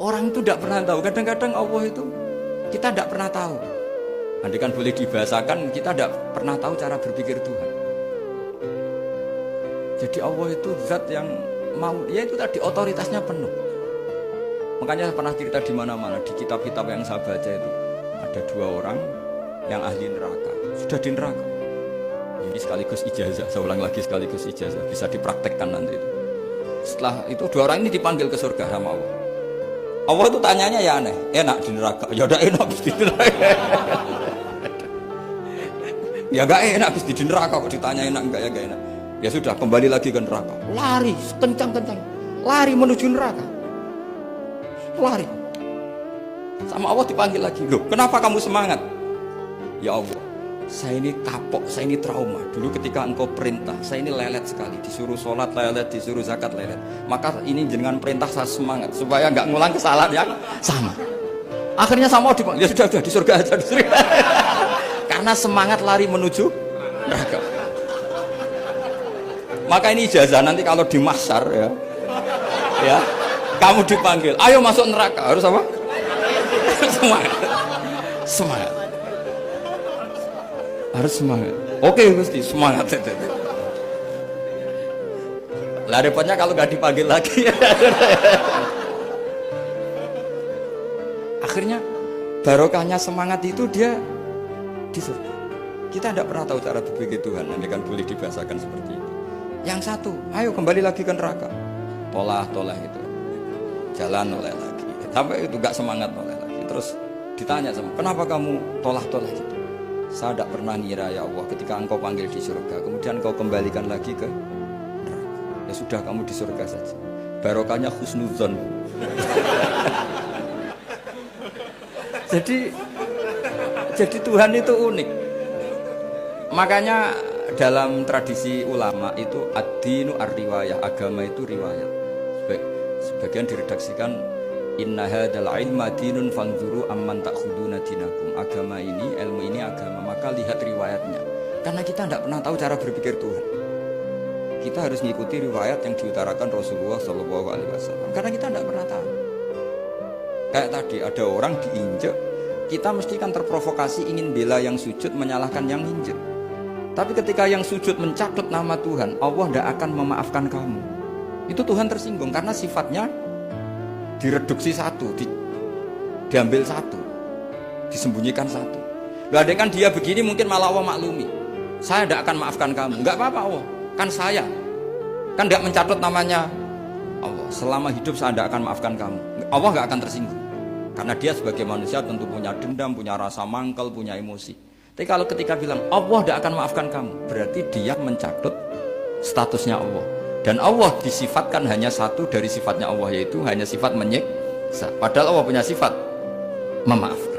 Orang itu tidak pernah tahu. Kadang-kadang Allah itu kita tidak pernah tahu. Andai kan boleh dibahasakan, kita tidak pernah tahu cara berpikir Tuhan. Jadi Allah itu zat yang mau, ya itu tadi otoritasnya penuh. Makanya saya pernah cerita di mana-mana, di kitab-kitab yang saya baca itu ada 2 orang yang ahli neraka, sudah di neraka. Ini sekaligus ijazah, saya ulang lagi sekaligus ijazah, bisa dipraktekkan nanti itu. Setelah itu 2 orang ini dipanggil ke surga sama Allah. Allah itu tanyanya ya aneh, enak di neraka, ya udah enak di neraka. Ya gak enak di neraka kok ditanya enak enggak, ya gak enak. Ya sudah kembali lagi ke neraka, lari kencang-kencang, lari menuju neraka, lari. Sama Allah dipanggil lagi, loh kenapa kamu semangat? Ya Allah, saya ini kapok, saya ini trauma. Dulu ketika engkau perintah, saya ini lelet sekali. Disuruh sholat lelet, disuruh zakat lelet. Maka ini dengan perintah saya semangat supaya nggak ngulang kesalahan yang sama. Akhirnya sama Allah dipanggil, ya sudah di surga aja, di surga. Karena semangat lari menuju neraka. Maka ini ijazah nanti kalau di mahsyar ya, kamu dipanggil, ayo masuk neraka, harus apa? Semangat, semangat, harus semangat. Oke Gusti, semangat. Lah repotnya kalau nggak dipanggil lagi. Akhirnya barokahnya semangat itu dia di surga. Kita tidak pernah tahu cara berpikir Tuhan, nanti kan boleh dibahasakan seperti itu. Yang satu, ayo kembali lagi ke neraka. Tolah itu, jalan noleh lagi. Sampai itu gak semangat noleh lagi. Terus ditanya sama, kenapa kamu tolah gitu? Saya tidak pernah ngira ya Allah, ketika engkau panggil di surga, kemudian engkau kembalikan lagi ke neraka. Ya sudah, kamu di surga saja. Barokahnya husnudzon. Jadi Tuhan itu unik. Makanya dalam tradisi ulama itu ad-dinu ar-riwayah, agama itu riwayat. Sebagian diredaksikan inna hadzal ilma dinun fanzuru amman ta'khuduna dinakum. Agama ini, ilmu ini agama, maka lihat riwayatnya. Karena kita tidak pernah tahu cara berpikir Tuhan. Kita harus mengikuti riwayat yang diutarakan Rasulullah SAW. Karena kita tidak pernah tahu. Kayak tadi ada orang diinjek, kita mesti kan terprovokasi ingin bela yang sujud menyalahkan yang injek. Tapi ketika yang sujud mencatut nama Tuhan, Allah tidak akan memaafkan kamu. Itu Tuhan tersinggung karena sifatnya direduksi satu, diambil satu, disembunyikan satu. Loh, ada kan dia begini mungkin malah Allah maklumi. Saya tidak akan maafkan kamu. Enggak apa-apa Allah, kan saya. Kan tidak mencatut namanya Allah. Selama hidup saya tidak akan maafkan kamu. Allah nggak akan tersinggung. Karena dia sebagai manusia tentu punya dendam, punya rasa mangkel, punya emosi. Tapi kalau ketika bilang Allah tidak akan maafkan kamu, berarti dia mencatut statusnya Allah. Dan Allah disifatkan hanya satu dari sifatnya Allah, yaitu hanya sifat menyiksa. Padahal Allah punya sifat memaafkan.